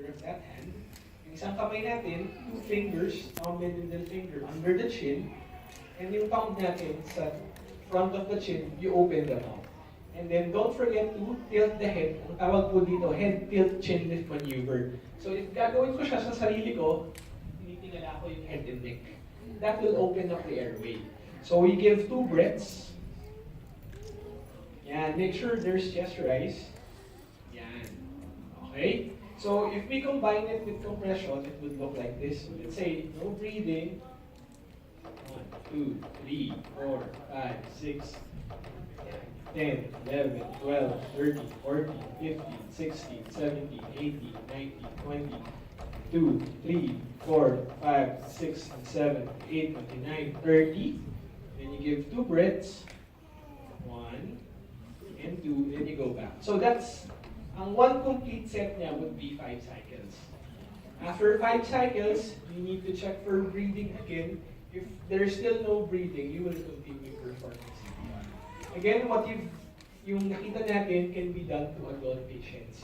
shoulder of that hand. Yung isang kamay natin, 2 fingers, thumb and middle finger under the chin. And yung thumb natin sa front of the chin, you open the mouth. And then don't forget to tilt the head. Ang tawag po dito, head tilt chin lift maneuver. So if gagawin ko siya sa sarili ko, tinitingala ko yung head and neck. That will open up the airway. So we give 2 breaths. Yan, make sure there's chest rise. Yan. Okay? So if we combine it with compression, it would look like this. So let's say, no breathing. 1, 2, 3, 4, 5, 6, 10, 11, 12, 13, 14, 15, 16, 17, 18, 19, 20, 2, 3, 4, 5, 6, 7, 8, 29, 30. Then you give 2 breaths. 1 and 2, then you go back. So that's, ang one complete set niya would be 5 cycles. After 5 cycles, you need to check for breathing again. If there's still no breathing, you will continue performing CPR. Again, yung nakita natin can be done to adult patients.